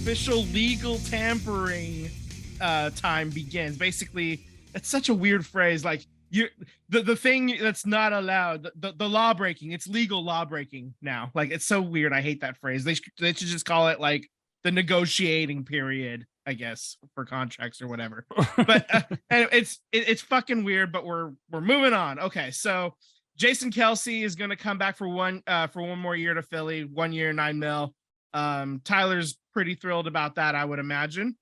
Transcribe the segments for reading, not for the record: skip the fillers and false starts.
official legal tampering time begins. Basically, it's such a weird phrase. Like the thing that's not allowed, the law breaking. It's legal law breaking now. Like it's so weird. I hate that phrase. They should just call it like the negotiating period, I guess, for contracts or whatever. But and it's fucking weird. But we're moving on. Okay, so Jason Kelsey is going to come back for one more year to Philly. 1 year, $9 million. Tyler's pretty thrilled about that, I would imagine.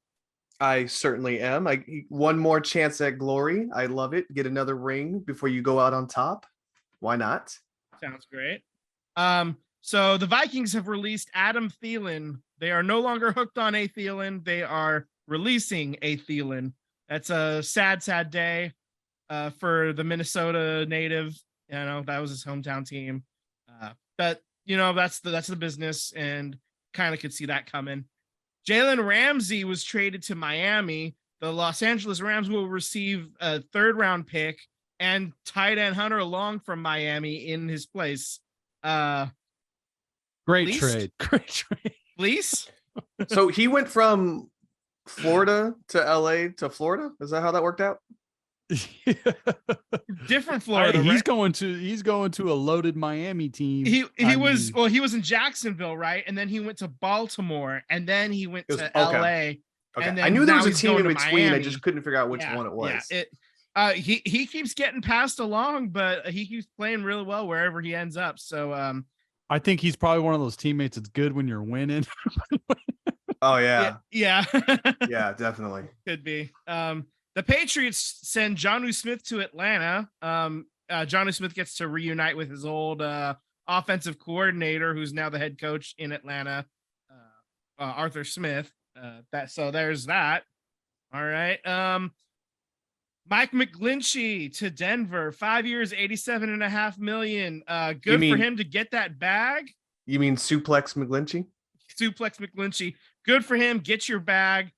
I certainly am. One more chance at glory. I love it. Get another ring before you go out on top. Why not? Sounds great. So the Vikings have released Adam Thielen. They are no longer hooked on A. Thielen. They are releasing A. Thielen. That's a sad day for the Minnesota native. You know, that was his hometown team. But you know, that's the business, and kind of could see that coming. Jalen Ramsey was traded to Miami. The Los Angeles Rams will receive a 3rd round pick and tight end Hunter Long from Miami in his place. Great trade. Please. So he went from Florida to LA to Florida. Is that how that worked out? Different Florida. He's going to a loaded Miami team. He was in Jacksonville, right? And then he went to Baltimore, and then he went to LA. Okay. And then I knew there was a team in to between. Miami. I just couldn't figure out which one it was. Yeah. He keeps getting passed along, but he keeps playing really well wherever he ends up. So I think he's probably one of those teammates that's good when you're winning. Oh yeah. Yeah. Yeah, definitely. Could be. The Patriots send Jonnu Smith to Atlanta. Jonnu Smith gets to reunite with his old offensive coordinator, who's now the head coach in Atlanta, Arthur Smith. So there's that. All right. Mike McGlinchey to Denver, 5 years, $87.5 million. Good for him to get that bag. You mean Suplex McGlinchey? Suplex McGlinchey. Good for him. Get your bag.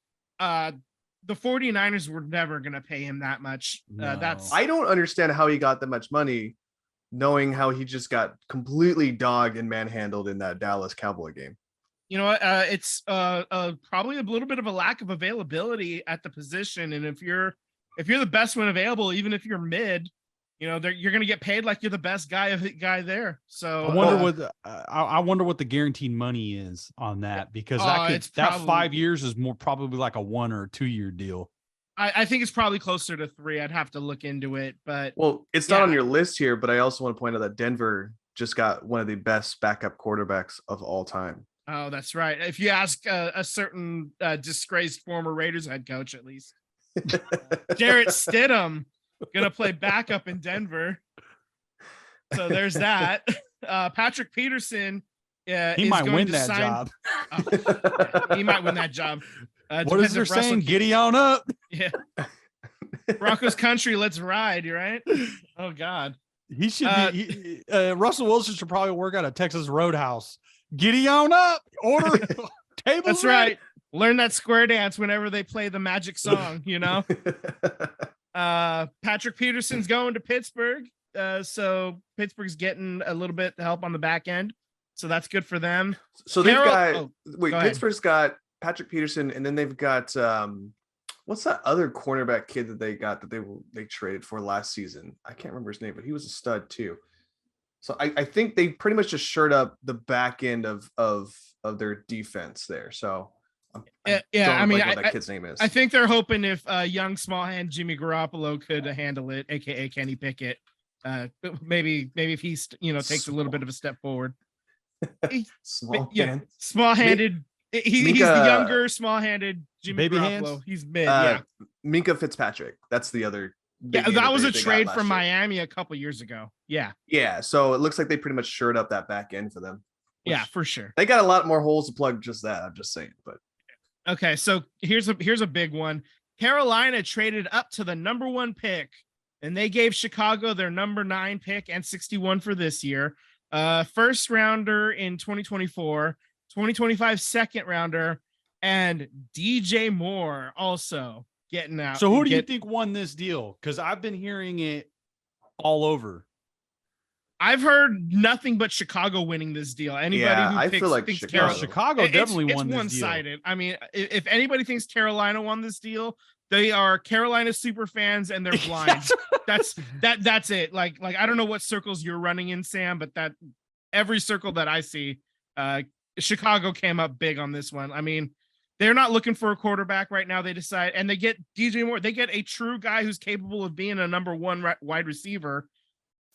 The 49ers were never going to pay him that much. No. I don't understand how he got that much money, knowing how he just got completely dogged and manhandled in that Dallas Cowboy game. You know what? It's probably a little bit of a lack of availability at the position. And if you're the best one available, even if you're mid, you know, you're going to get paid like you're the best guy there. So I wonder what the guaranteed money is on that, because that 5 years is probably like a 1 or 2 year deal. I think it's probably closer to 3. I'd have to look into it, but it's not on your list here, but I also want to point out that Denver just got one of the best backup quarterbacks of all time. Oh, that's right. If you ask a certain disgraced former Raiders head coach, at least Jarrett Stidham gonna play backup in Denver. So there's that. Patrick Peterson, he might win that job. He might win that job. What is there saying? Giddy on up. Yeah. Broncos country, let's ride. You right? Oh God. He should be. Russell Wilson should probably work out a Texas Roadhouse. Giddy on up. Order tables. That's right. Learn that square dance whenever they play the magic song. You know. Patrick Peterson's going to Pittsburgh. So Pittsburgh's getting a little bit of help on the back end. So that's good for them. So they've got Pittsburgh's got Patrick Peterson, and then they've got what's that other cornerback kid that they got that they traded for last season? I can't remember his name, but he was a stud too. So I think they pretty much just shored up the back end of their defense there. So I mean, what that kid's name is. I think they're hoping if young small hand Jimmy Garoppolo could handle it, aka Kenny Pickett, maybe if he takes a little bit of a step forward. Small-handed. He's the younger, small-handed Jimmy Baby Garoppolo. hands? He's mid. Minka Fitzpatrick. That's the other. Yeah, that was a trade from Miami a couple years ago. Yeah. Yeah. So it looks like they pretty much shored up that back end for them. Yeah, for sure. They got a lot more holes to plug. Just that. I'm just saying. But okay, so here's a big one. Carolina traded up to the number 1 pick, and they gave Chicago their number 9 pick and 61 for this year. First rounder in 2024, 2025 second rounder, and DJ Moore also getting out. So who do you think won this deal? Because I've been hearing it all over. I've heard nothing but Chicago winning this deal. Anybody who feel like thinks Chicago definitely won this one-sided. deal. I mean, if anybody thinks Carolina won this deal, they are Carolina super fans and they're blind. That's it. Like I don't know what circles you're running in, Sam, but that every circle that I see, Chicago came up big on this one. I mean, they're not looking for a quarterback right now. They decide, and they get DJ Moore. They get a true guy who's capable of being a number one wide receiver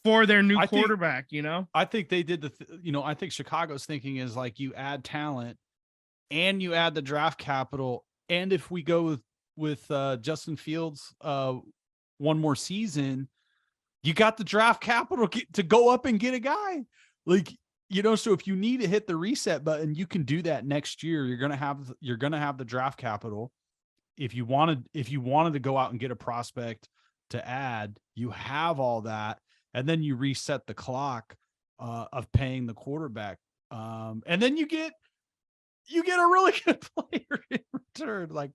for their new quarterback. I think they did I think Chicago's thinking is like, you add talent and you add the draft capital. And if we go with Justin Fields one more season, you got the draft capital to go up and get a guy. Like, so if you need to hit the reset button, you can do that next year. You're gonna have the draft capital. If you wanted to go out and get a prospect to add, you have all that, and then you reset the clock of paying the quarterback, and then you get a really good player in return. Like,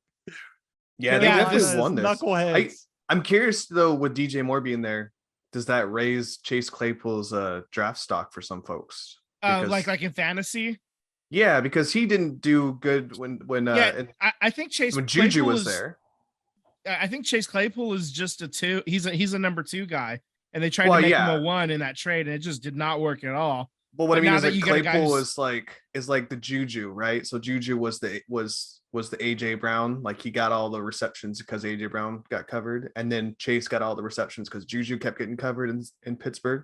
they definitely won this. Knuckleheads. I'm curious though, with DJ Moore being there, does that raise Chase Claypool's draft stock for some folks? Like in fantasy? Yeah, because he didn't do good when I think Chase when Juju was there. I think Chase Claypool is just a 2. He's a number 2 guy, and they tried to make him a 1 in that trade, and it just did not work at all. But what I mean is that Claypool is like the Juju, right? So Juju was the AJ Brown. Like, he got all the receptions because AJ Brown got covered, and then Chase got all the receptions because Juju kept getting covered in Pittsburgh.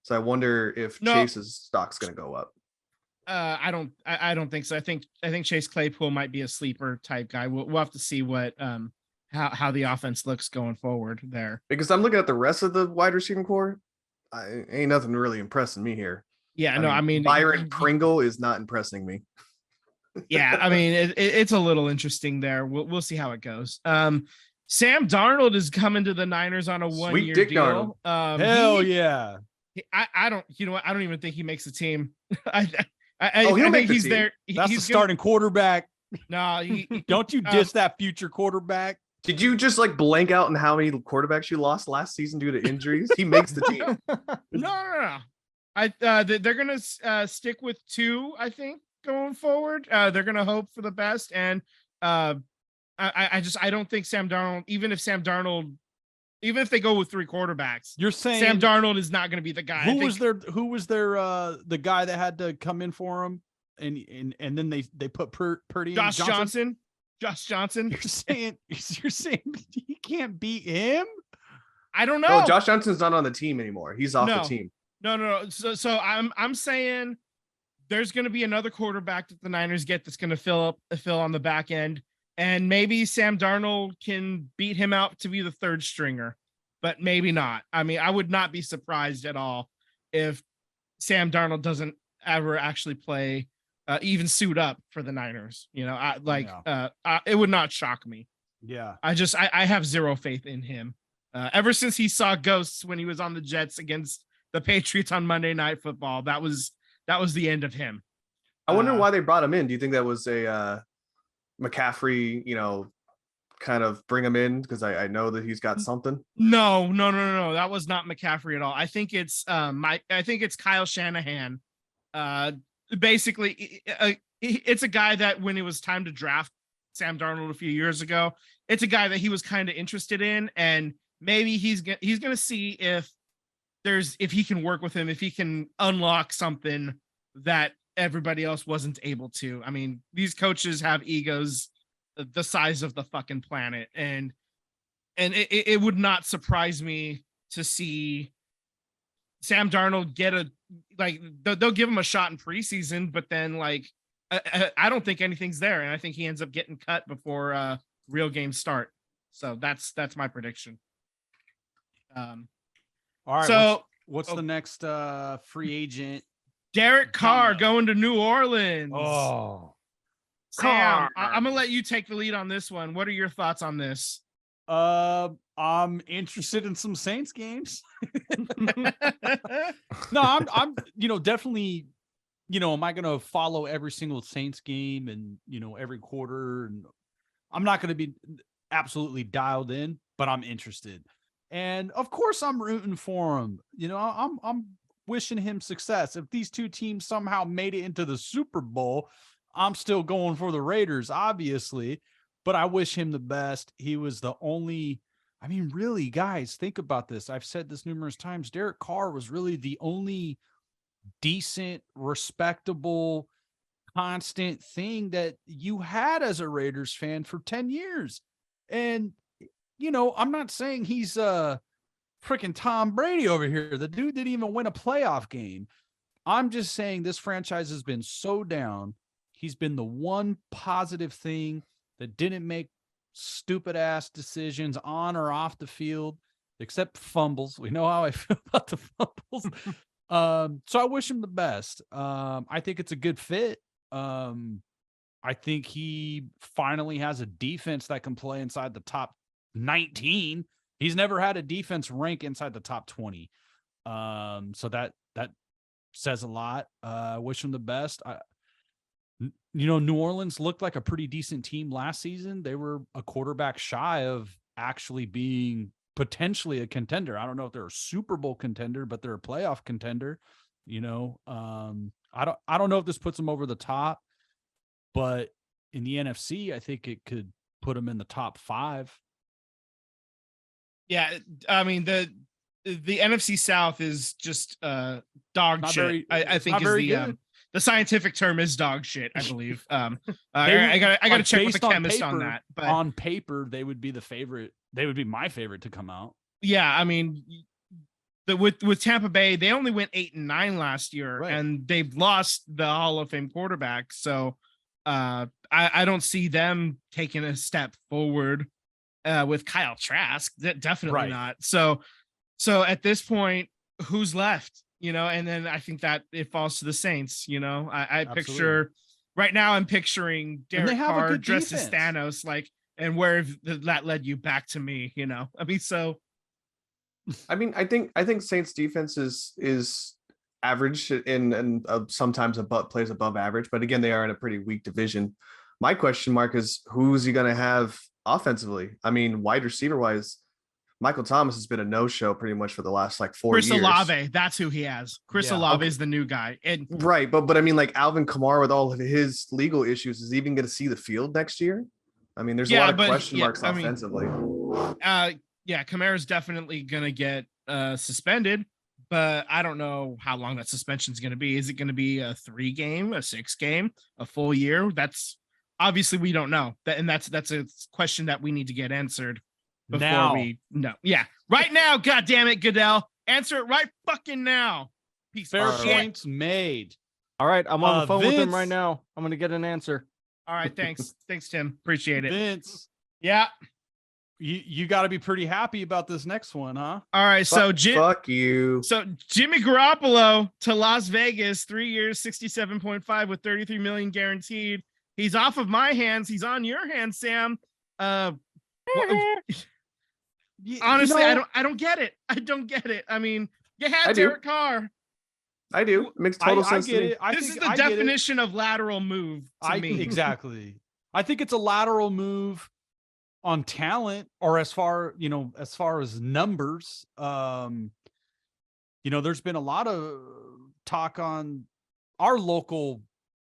So I wonder if Chase's stock's going to go up. I don't think so. I think Chase Claypool might be a sleeper type guy. We'll have to see what how the offense looks going forward there. Because I'm looking at the rest of the wide receiving core, ain't nothing really impressing me here. Yeah, I mean Byron Pringle is not impressing me. Yeah, I mean it's a little interesting there. We'll see how it goes. Sam Darnold is coming to the Niners on a 1-year deal. Hell yeah. I don't, I don't even think he makes the team. I think he's there. That's the starting quarterback. No, don't you diss that future quarterback. Did you just like blank out on how many quarterbacks you lost last season due to injuries? He makes the team. No. They're gonna stick with 2, I think, going forward. They're gonna hope for the best, and I don't think Sam Darnold, even if they go with 3 quarterbacks, you're saying Sam Darnold is not going to be the guy. Who was their the guy that had to come in for him, and then they put Purdy Josh Johnson. Josh Johnson. You're saying he can't beat him? I don't know. No, Josh Johnson's not on the team anymore. He's off the team. No. So I'm saying there's going to be another quarterback that the Niners get that's going to fill on the back end. And maybe Sam Darnold can beat him out to be the 3rd stringer, but maybe not. I mean, I would not be surprised at all if Sam Darnold doesn't ever actually play, even suit up for the Niners. It would not shock me. Yeah. I have zero faith in him. Ever since he saw ghosts when he was on the Jets against the Patriots on Monday Night Football, that was the end of him. I wonder why they brought him in. Do you think that was a McCaffrey, kind of bring him in because I know that he's got something? No. That was not McCaffrey at all. I think it's it's Kyle Shanahan. Basically, it's a guy that when it was time to draft Sam Darnold a few years ago, it's a guy that he was kind of interested in, and maybe he's gonna see if he can work with him, if he can unlock something that everybody else wasn't able to. I mean, these coaches have egos the size of the fucking planet, and it would not surprise me to see Sam Darnold get they'll give him a shot in preseason, but then I don't think anything's there, and I think he ends up getting cut before real games start. So that's my prediction. All right. So what's the next free agent? Derek Carr going to New Orleans. Oh, Sam, I'm gonna let you take the lead on this one. What are your thoughts on this? I'm interested in some Saints games. No, I'm definitely, am I gonna follow every single Saints game and every quarter? And I'm not gonna be absolutely dialed in, but I'm interested. And of course I'm rooting for him. I'm wishing him success. If these two teams somehow made it into the Super Bowl, I'm still going for the Raiders, obviously, but I wish him the best. He was the only, I mean, really, guys, think about this. I've said this numerous times. Derek Carr was really the only decent, respectable, constant thing that you had as a Raiders fan for 10 years. And, I'm not saying he's freaking Tom Brady over here. The dude didn't even win a playoff game. I'm just saying this franchise has been so down. He's been the one positive thing that didn't make stupid ass decisions on or off the field, except fumbles. We know how I feel about the fumbles. So I wish him the best. I think it's a good fit. I think he finally has a defense that can play inside the top 19. He's never had a defense rank inside the top 20. So that says a lot. I wish him the best. New Orleans looked like a pretty decent team last season. They were a quarterback shy of actually being potentially a contender. I don't know if they're a Super Bowl contender, but they're a playoff contender. I don't know if this puts them over the top, but in the NFC, I think it could put them in the top 5. Yeah, I mean the NFC South is just dog shit. I think is the scientific term is dog shit, I believe. I gotta check with the chemist on that. But on paper, they would be the favorite. They would be my favorite to come out. Yeah, I mean, with Tampa Bay, they only went 8-9 last year, right, and they've lost the Hall of Fame quarterback. So I don't see them taking a step forward with Kyle Trask. Definitely not. So at this point, who's left? And then I think that it falls to the Saints. I picture right now. I'm picturing Derek Carr dressed as Thanos, and where that led you back to me. I think Saints defense is average and sometimes plays above average, but again, they are in a pretty weak division. My question mark is who's he going to have offensively? I mean, wide receiver wise, Michael Thomas has been a no-show pretty much for the last 4 years. Chris Olave, that's who he has. Chris Olave is the new guy. And right, but I mean, Alvin Kamara with all of his legal issues is even going to see the field next year. I mean, there's a lot of question marks offensively. Kamara's definitely going to get suspended, but I don't know how long that suspension is going to be. Is it going to be a 3-game, a 6-game, a full year? That's obviously we don't know. That's a question that we need to get answered before we know. Yeah, right now. God damn it, Goodell, answer it right fucking now. Fair points made. All right, I'm on the phone with him right now. I'm going to get an answer. All right, thanks, Tim. Appreciate it, Vince. Yeah. You got to be pretty happy about this next one, huh? All right, fuck you. So Jimmy Garoppolo to Las Vegas, 3 years, 67.5 with 33 million guaranteed. He's off of my hands. He's on your hands, Sam. Honestly, I don't get it. I don't get it. I mean, you had Derek Carr. I do. It makes total sense to me. This is the definition of lateral move to me. Exactly. I think it's a lateral move on talent, or as far as numbers. There's been a lot of talk on our local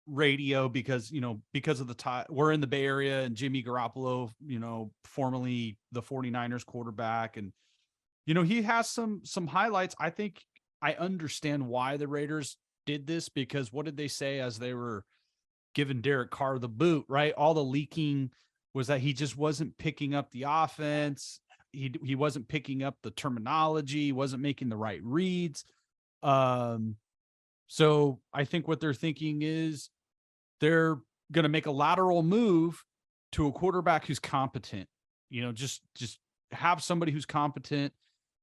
radio because of the time we're in the Bay Area, and Jimmy Garoppolo, formerly the 49ers quarterback, and he has some highlights. I think I understand why the Raiders did this, because what did they say as they were giving Derek Carr the boot, right? All the leaking was that he just wasn't picking up the offense. He wasn't picking up the terminology, wasn't making the right reads. So I think what they're thinking is they're going to make a lateral move to a quarterback who's competent. Just have somebody who's competent.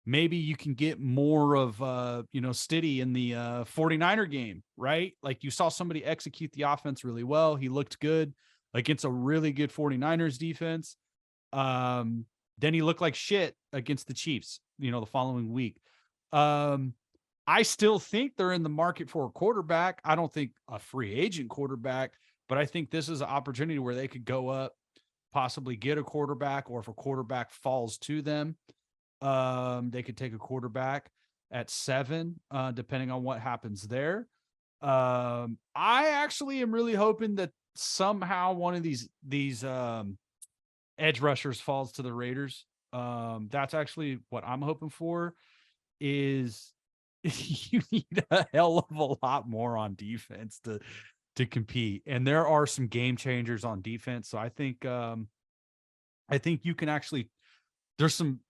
Maybe you can get more of, Stiddy in the 49er game, right? Like you saw somebody execute the offense really well. He looked good against a really good 49ers defense. Then he looked like shit against the Chiefs, the following week. I still think they're in the market for a quarterback. I don't think a free agent quarterback, but I think this is an opportunity where they could go up, possibly get a quarterback, or if a quarterback falls to them, they could take a quarterback. at 7, depending on what happens there. I actually am really hoping that somehow one of these edge rushers falls to the Raiders. That's actually what I'm hoping for. Is you need a hell of a lot more on defense to compete, and there are some game changers on defense. So I think you can actually. There's some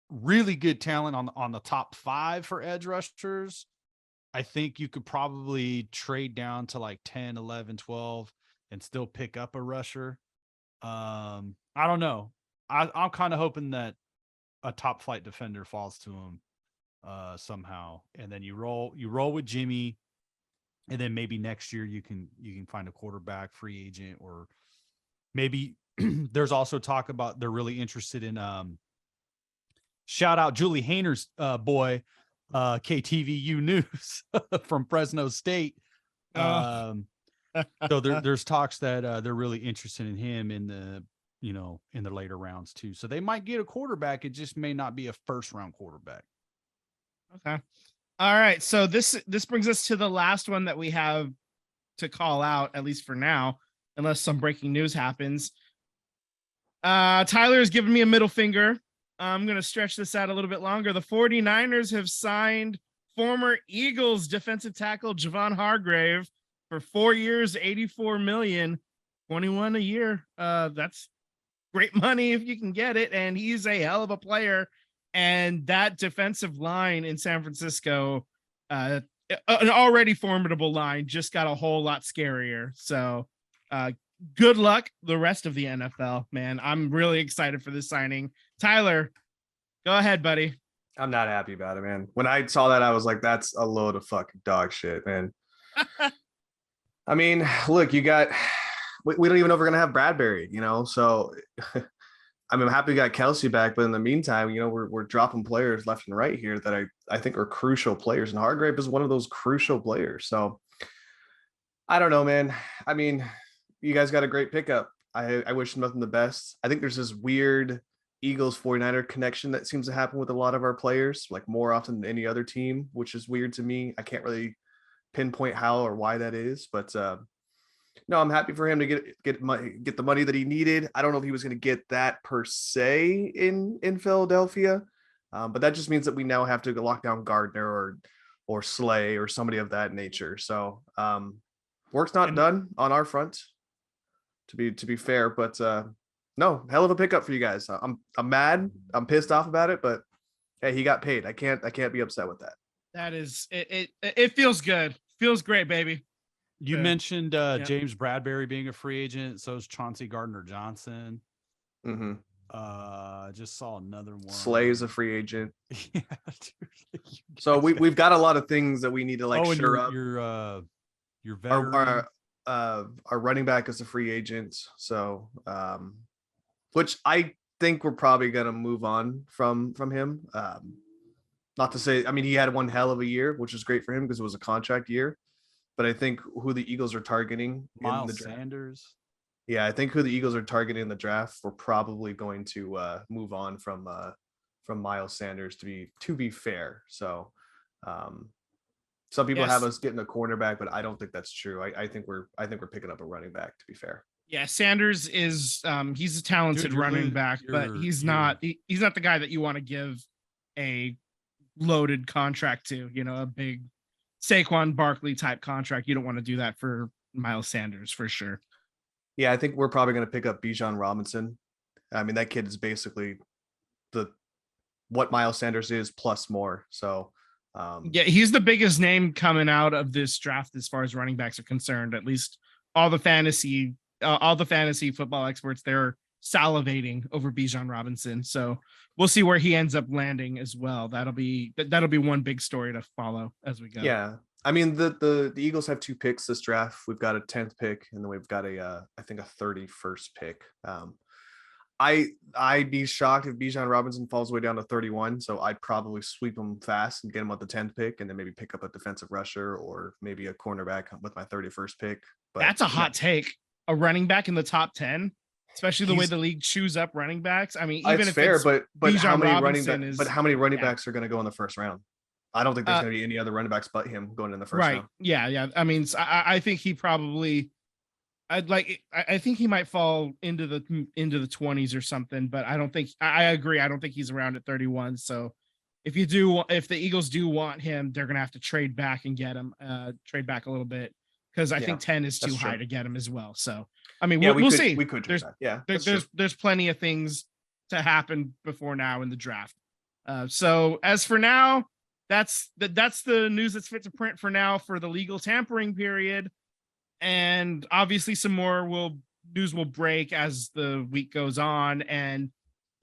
really good talent on the top 5 for edge rushers. I think you could probably trade down to like 10, 11, 12 and still pick up a rusher. I don't know. I'm kind of hoping that a top flight defender falls to him somehow. And then you roll with Jimmy. And then maybe next year you can find a quarterback free agent, or maybe there's also talk about they're really interested in shout out Julie Hayner's boy, KTVU News from Fresno State. So there's talks that they're really interested in him in the later rounds too. So they might get a quarterback. It just may not be a first round quarterback. Okay. All right. So this brings us to the last one that we have to call out, at least for now, unless some breaking news happens. Tyler has given me a middle finger. I'm going to stretch this out a little bit longer. The 49ers have signed former Eagles defensive tackle Javon Hargrave for 4 years, $84 million, $21 a year. That's great money if you can get it. And he's a hell of a player. And that defensive line in San Francisco, an already formidable line, just got a whole lot scarier. So good luck the rest of the NFL, man. I'm really excited for this signing. Tyler, go ahead, buddy. I'm not happy about it, man. When I saw that, I was like, that's a load of fucking dog shit, man. I mean, look, we don't even know if we're going to have Bradbury, so I mean, I'm happy we got Kelsey back, but in the meantime, we're dropping players left and right here that I think are crucial players, and Hargrave is one of those crucial players. So I don't know, man. I mean, you guys got a great pickup. I wish them nothing the best. I think there's this weird Eagles 49er connection that seems to happen with a lot of our players, like more often than any other team, which is weird to me. I can't really pinpoint how or why that is, but no, I'm happy for him to get the money that he needed. I don't know if he was going to get that per se in Philadelphia, but that just means that we now have to lock down Gardner or Slay or somebody of that nature. So work's not done on our front, to be fair, but no, hell of a pickup for you guys. I'm mad. I'm pissed off about it, but hey, he got paid. I can't be upset with that. That is it feels good. Feels great, baby. You mentioned James Bradbury being a free agent. So is Chauncey Gardner-Johnson. Mm-hmm. Just saw another one. Slay is a free agent. Yeah, dude. So we've got a lot of things that we need to sure up. Your veteran. Our running back is a free agent. So which I think we're probably gonna move on from him. Not to say, I mean, he had one hell of a year, which was great for him because it was a contract year. But I think who the Eagles are targeting Miles in the draft, Sanders. Yeah, I think who the Eagles are targeting in the draft, we're probably going to move on from Miles Sanders to be fair. So some people have us getting a cornerback, but I don't think that's true. I think we're picking up a running back, to be fair. Yeah, Sanders is he's a talented running back, but he's not the guy that you want to give a loaded contract to, a big Saquon Barkley type contract. You don't want to do that for Miles Sanders for sure. Yeah, I think we're probably going to pick up Bijan Robinson. I mean, that kid is basically what Miles Sanders is plus more. So yeah, he's the biggest name coming out of this draft as far as running backs are concerned. At least all the fantasy football experts, they're salivating over Bijan Robinson. So we'll see where he ends up landing as well. That'll be one big story to follow as we go. Yeah. I mean, the Eagles have 2 picks this draft. We've got a 10th pick, and then we've got I think a 31st pick. I'd be shocked if Bijan Robinson falls way down to 31. So I'd probably sweep him fast and get him at the 10th pick, and then maybe pick up a defensive rusher or maybe a cornerback with my 31st pick. But that's a hot take. A running back in the top 10, especially the way the league chews up running backs. I mean, even it's if fair, it's but Bijan how many Robinson running backs are going to go in the first round? I don't think there's going to be any other running backs but him going in the first right. round. Yeah. I mean, I think he probably. I think he might fall into the 20s or something, but I don't think I agree. I don't think he's around at 31. So if the Eagles do want him, they're gonna have to trade back and get him, trade back a little bit because I think 10 is too high to get him as well. So I mean, we'll see. We could trade back. Yeah, there's plenty of things to happen before now in the draft. So as for now, that's the news that's fit to print for now for the legal tampering period. And obviously some more news will break as the week goes on, and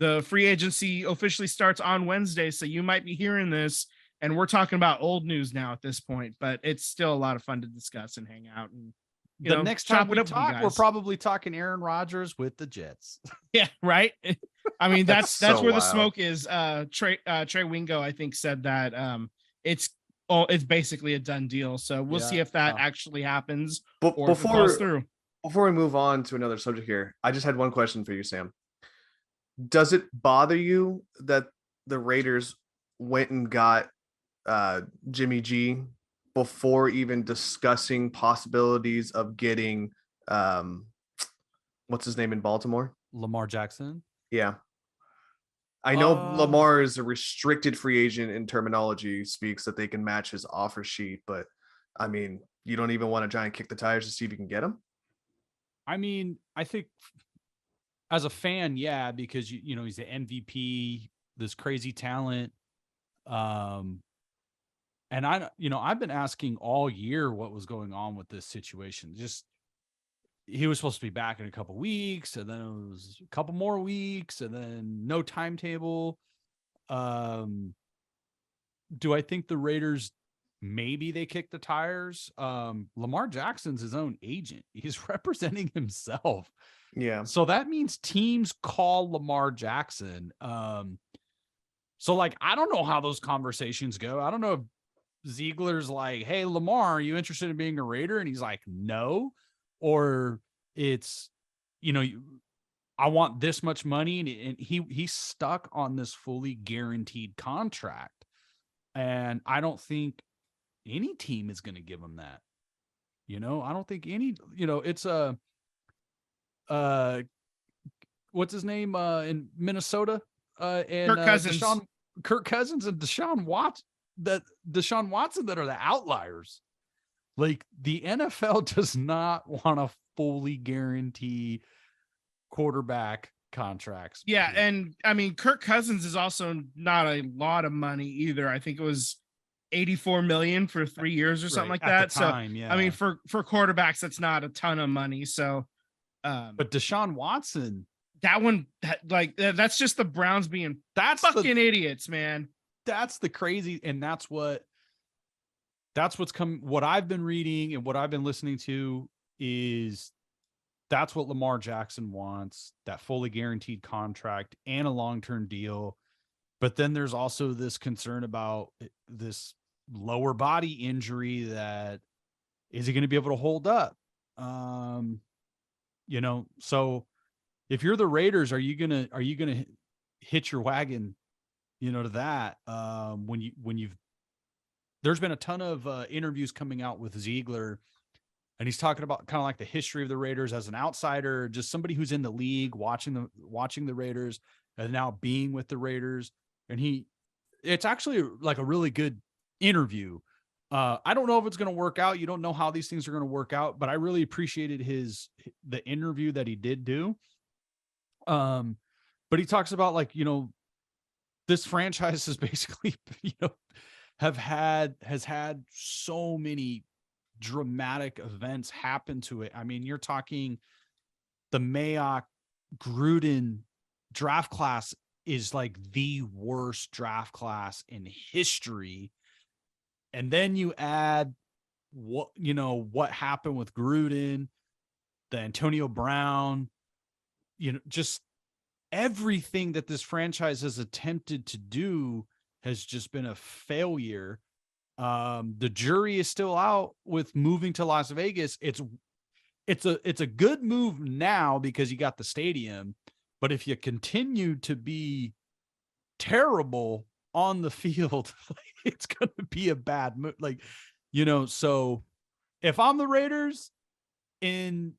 the free agency officially starts on Wednesday. So you might be hearing this and we're talking about old news now at this point, but it's still a lot of fun to discuss and hang out. And the next time we talk, we're probably talking Aaron Rodgers with the Jets. Yeah, right. I mean, that's where wild. The smoke is. Trey Wingo, I think, said that it's basically a done deal. So we'll see if that actually happens or if it falls through. Before we move on to another subject here, I just had one question for you, Sam. Does it bother you that the Raiders went and got Jimmy G before even discussing possibilities of getting what's his name in Baltimore? Lamar Jackson? Yeah. I know Lamar is a restricted free agent in terminology, speaks that they can match his offer sheet, but I mean, you don't even want to try and kick the tires to see if you can get him? I mean, I think as a fan, yeah, because you know he's the MVP, this crazy talent. And I've been asking all year what was going on with this situation. Just he was supposed to be back in a couple weeks, and then it was a couple more weeks, and then no timetable. Do I think the Raiders maybe they kick the tires? Lamar Jackson's his own agent. He's representing himself. Yeah. So that means teams call Lamar Jackson. So like I don't know how those conversations go. I don't know if Ziegler's like, "Hey Lamar, are you interested in being a Raider?" And he's like, "No." Or it's, I want this much money, and he's stuck on this fully guaranteed contract. And I don't think any team is going to give him that. I don't think any, it's what's his name in Minnesota? And Kirk Cousins. Kirk Cousins and Deshaun Watson that are the outliers. Like the NFL does not want to fully guarantee quarterback contracts. Yeah. And I mean, Kirk Cousins is also not a lot of money either. I think it was 84 million for 3 years or something like that. Time, yeah. I mean, for quarterbacks, that's not a ton of money. So, but Deshaun Watson, that's just the Browns being idiots, man. That's the crazy. And that's what's come. What I've been reading and what I've been listening to is that's what Lamar Jackson wants, that fully guaranteed contract and a long-term deal. But then there's also this concern about this lower body injury that is he going to be able to hold up? So if you're the Raiders, are you going to hitch your wagon, to that? There's been a ton of interviews coming out with Ziegler, and he's talking about kind of like the history of the Raiders as an outsider, just somebody who's in the league watching the Raiders and now being with the Raiders. And it's actually like a really good interview. I don't know if it's going to work out. You don't know how these things are going to work out, but I really appreciated the interview that he did do. But he talks about like, this franchise is basically, has had so many dramatic events happen to it. I mean, you're talking the Mayock Gruden draft class is like the worst draft class in history. And then you add what happened with Gruden, the Antonio Brown, just everything that this franchise has attempted to do has just been a failure. The jury is still out with moving to Las Vegas. It's a good move now because you got the stadium, but if you continue to be terrible, on the field, it's going to be a bad move. Like, so if I'm the Raiders and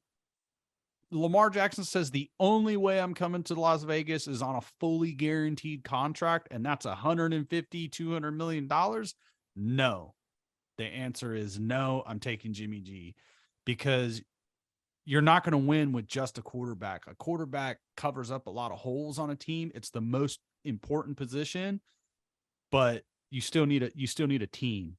Lamar Jackson says the only way I'm coming to Las Vegas is on a fully guaranteed contract, and that's $150-200 million, no. The answer is no, I'm taking Jimmy G, because you're not going to win with just a quarterback. A quarterback covers up a lot of holes on a team. It's the most important position, but you still need a team.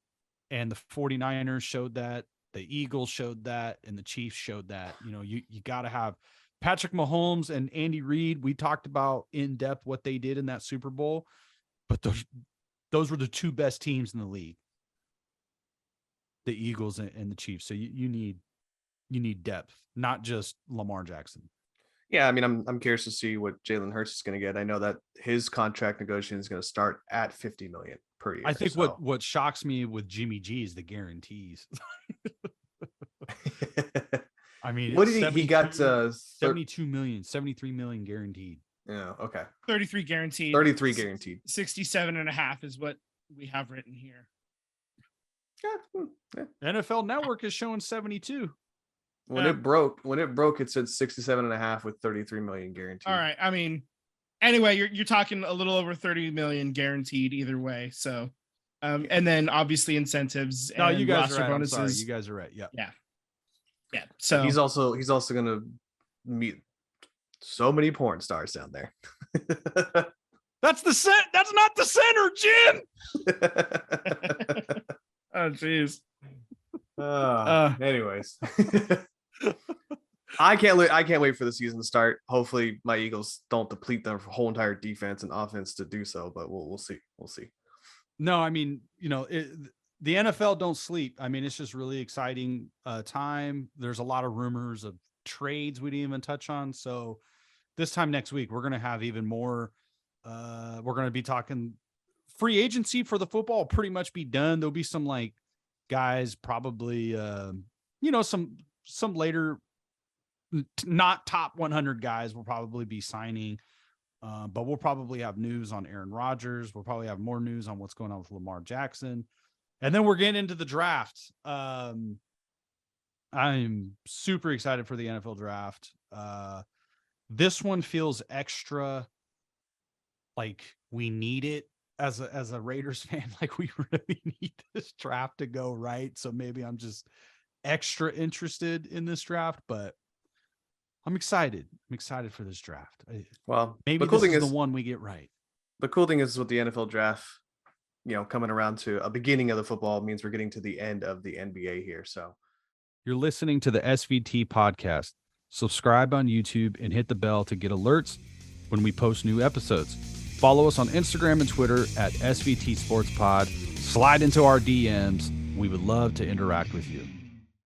And the 49ers showed that, the Eagles showed that, and the Chiefs showed that. You got to have Patrick Mahomes and Andy Reid. We talked about in depth what they did in that Super Bowl, but those were the two best teams in the league, the Eagles and the Chiefs. So you need depth, not just Lamar Jackson. Yeah, I mean, I'm curious to see what Jalen Hurts is going to get. I know that his contract negotiation is going to start at $50 million per year. I think what shocks me with Jimmy G is the guarantees. I mean, what did he got? 72 million, 73 million guaranteed. Yeah, okay. 33 guaranteed. 33 guaranteed. 67.5 is what we have written here. Yeah. NFL Network is showing 72. When it broke, it said 67.5 with 33 million guaranteed. All right. I mean, anyway, you're talking a little over 30 million guaranteed either way. So, and then obviously incentives. No, and you guys are right. bonuses. I'm sorry. You guys are right. Yeah. Yeah. So he's also going to meet so many porn stars down there. That's not the center, Jim. Oh, jeez. Anyways. I can't wait for the season to start. Hopefully my Eagles don't deplete their whole entire defense and offense to do so, but we'll see. No, I mean, the NFL don't sleep. I mean, it's just really exciting time. There's a lot of rumors of trades we didn't even touch on. So this time next week, we're going to have even more. We're going to be talking free agency for the football will pretty much be done. There'll be some like guys probably, some later, not top 100 guys will probably be signing. But we'll probably have news on Aaron Rodgers. We'll probably have more news on what's going on with Lamar Jackson. And then we're getting into the draft. I'm super excited for the NFL draft. This one feels extra like we need it as a Raiders fan. Like we really need this draft to go right. So maybe I'm just extra interested in this draft, but I'm excited. I'm excited for this draft. Well, maybe this is the one we get right. The cool thing is with the NFL draft, coming around to a beginning of the football means we're getting to the end of the NBA here. So you're listening to the SVT podcast. Subscribe on YouTube and hit the bell to get alerts when we post new episodes. Follow us on Instagram and Twitter at SVT Sports Pod. Slide into our DMs. We would love to interact with you.